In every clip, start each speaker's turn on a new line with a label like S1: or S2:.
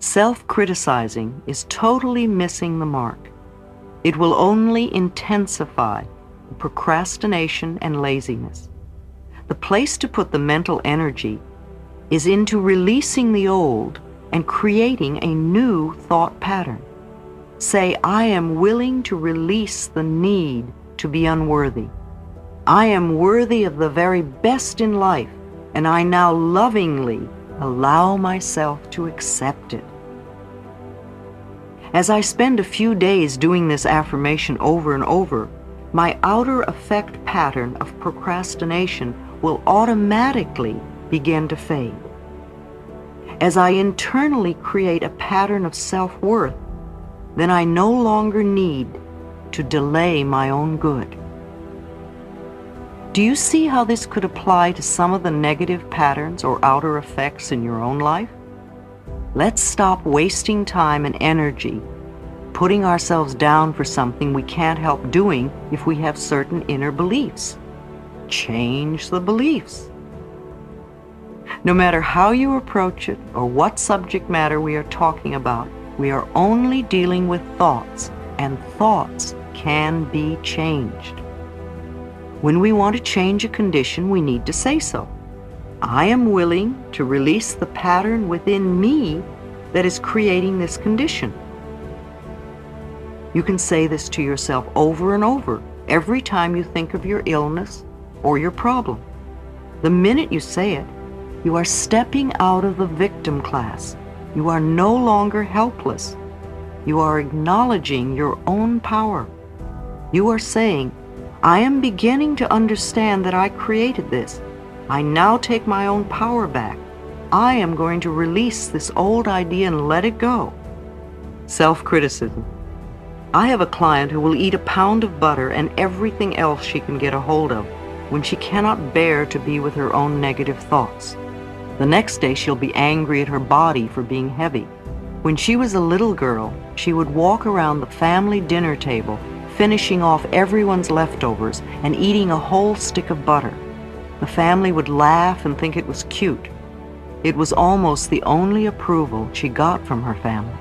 S1: Self-criticizing is totally missing the mark. It will only intensify procrastination and laziness. The place to put the mental energy is into releasing the old and creating a new thought pattern. Say, I am willing to release the need to be unworthy. I am worthy of the very best in life, and I now lovingly allow myself to accept it. As I spend a few days doing this affirmation over and over, my outer effect pattern of procrastination will automatically begin to fade. As I internally create a pattern of self-worth, then I no longer need to delay my own good. Do you see how this could apply to some of the negative patterns or outer effects in your own life? Let's stop wasting time and energy putting ourselves down for something we can't help doing if we have certain inner beliefs. Change the beliefs. No matter how you approach it or what subject matter we are talking about, we are only dealing with thoughts, and thoughts can be changed. When we want to change a condition, we need to say so. I am willing to release the pattern within me that is creating this condition. You can say this to yourself over and over every time you think of your illness or your problem. The minute you say it, you are stepping out of the victim class. You are no longer helpless. You are acknowledging your own power. You are saying, I am beginning to understand that I created this. I now take my own power back. I am going to release this old idea and let it go. Self-criticism. I have a client who will eat a pound of butter and everything else she can get a hold of when she cannot bear to be with her own negative thoughts. The next day she'll be angry at her body for being heavy. When she was a little girl, she would walk around the family dinner table, finishing off everyone's leftovers and eating a whole stick of butter. The family would laugh and think it was cute. It was almost the only approval she got from her family.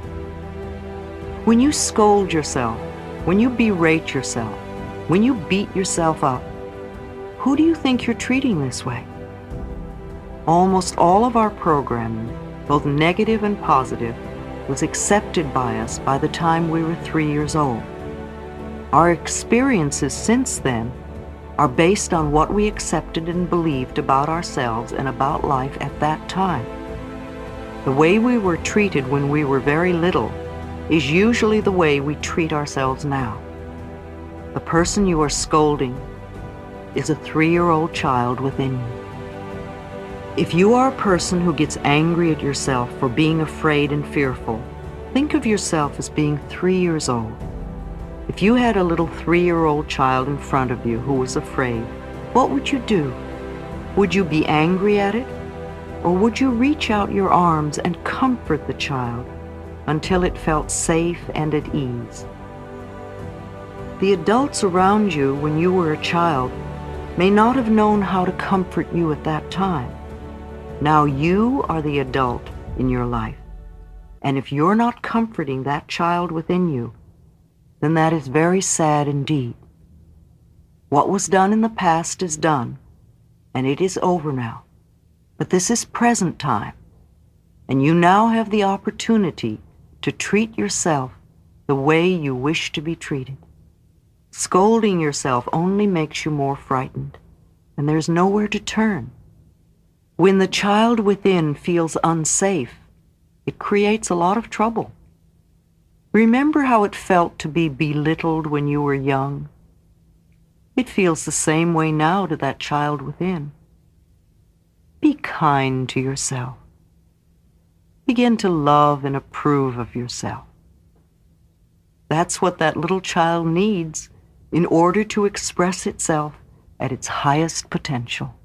S1: When you scold yourself, when you berate yourself, when you beat yourself up, who do you think you're treating this way? Almost all of our programming, both negative and positive, was accepted by us by the time we were 3 years old. Our experiences since then are based on what we accepted and believed about ourselves and about life at that time. The way we were treated when we were very little is usually the way we treat ourselves now. The person you are scolding is a 3-year-old child within you. If you are a person who gets angry at yourself for being afraid and fearful, think of yourself as being 3 years old. If you had a little 3-year-old child in front of you who was afraid, what would you do? Would you be angry at it? Or would you reach out your arms and comfort the child until it felt safe and at ease? The adults around you when you were a child may not have known how to comfort you at that time. Now you are the adult in your life. And if you're not comforting that child within you, then that is very sad indeed. What was done in the past is done, and it is over now. But this is present time, and you now have the opportunity to treat yourself the way you wish to be treated. Scolding yourself only makes you more frightened, and there's nowhere to turn. When the child within feels unsafe, it creates a lot of trouble. Remember how it felt to be belittled when you were young? It feels the same way now to that child within. Be kind to yourself. Begin to love and approve of yourself. That's what that little child needs in order to express itself at its highest potential.